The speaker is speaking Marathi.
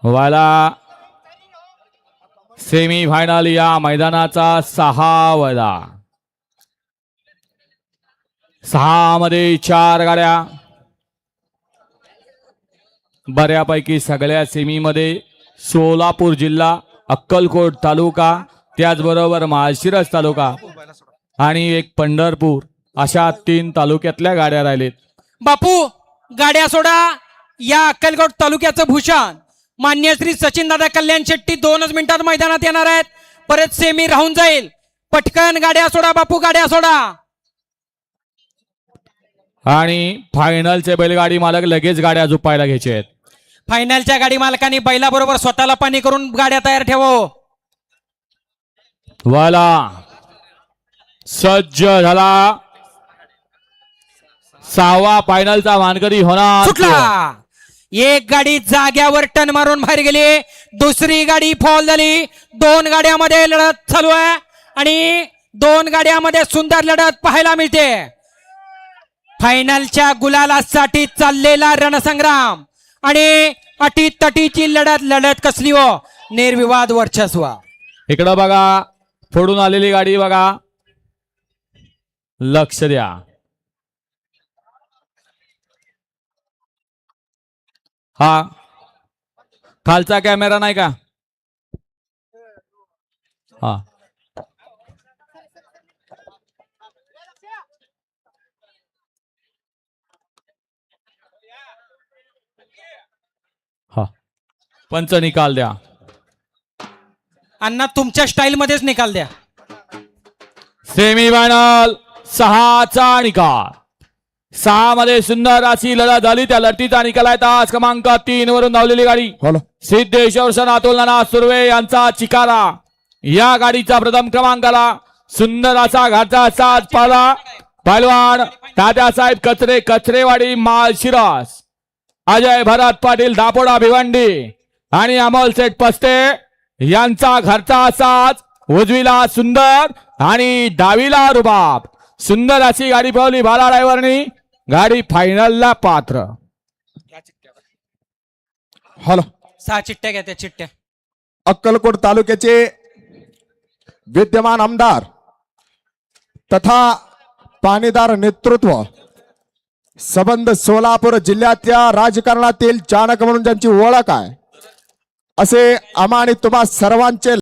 व्हायला सेमी फायनल या मैदानाचा 6वा 6 मध्ये 4 गाड्या बऱ्यापैकी सगळ्या सेमी मध्ये सोलापूर जिल्हा, अक्कलकोट तालुका, त्याचबरोबर माळशिरस तालुका आणि एक पंढरपूर अशा 3 तालुक्यातल्या गाड्या राहिलेत. बापू गाड्या सोडा. या अक्कलकोट तालुक्याचं भूषण मान्य श्री सचिन दादा कल्याण शेट्टी 2च मिनिटात मैदानात येणार आहेत. परत सेमी राहून जाईल. पटकन गाड्या सोडा बापू, गाड्या सोडा. आणि फायनलचे बैलगाडी मालक लगेच गाड्या झुपायला घ्यायचे आहेत. फायनलच्या गाडी मालकांनी बैलाबरोबर स्वतःला पाणी करून गाड्या तयार ठेवो. वाला सज्ज झाला. 6वा फायनलचा मानकरी होणार. सुटला. एक गाडी जाग्यावर टन मारून बाहेर गेली, दुसरी गाडी फॉल झाली. 2 गाड्यामध्ये लढत चालू आहे आणि 2 गाड्यामध्ये सुंदर लढत पाहायला मिळते. फायनलच्या गुलालासाठी चाललेला रणसंग्राम आणि अटीतटीची लढत कसली हो, निर्विवाद वर्चस्व. इकडं बघा, फोडून आलेली गाडी बघा, लक्ष द्या. हा खालचा कॅमेरा नाही का? हा हा पंच निकाल द्या. अण्णा तुमच्या स्टाईल मध्येच निकाल द्या. सेमी फायनल 6चा निकाल. 6 मध्ये सुंदर अशी लढत झाली. त्या लढतीचा निकाल आहे तास क्रमांक 3 वरून धावलेली गाडी सिद्धेश्वर सन अतुल नाना सुर्वे यांचा चिकारा. या गाडीचा प्रथम क्रमांकाला सुंदर असा घाटचा साज पाला पैलवान तात्यासाहेब कचरे, कचरेवाडी, माळशिरस. अजय भरत पाटील, दापोडा, भिवंडी आणि अमोल सेठ पस्ते यांचा घरचा साज. उजवीला सुंदर आणि डावीला रुबाब. सुंदर अशी गाडी पळवली बाला ड्रायव्हरनी. गाडी फायनलला पात्र. हॅलो, 6 चिठ्ठ्या घ्या. त्या चिठ्ठ्या अक्कलकोट तालुक्याचे विद्यमान आमदार तथा पाणीदार नेतृत्व, संबंध सोलापूर जिल्ह्याच्या राजकारणातील चाणक्य म्हणून ज्यांची ओळख आहे, असे आम्हा आणि तुम्हा सर्वांचे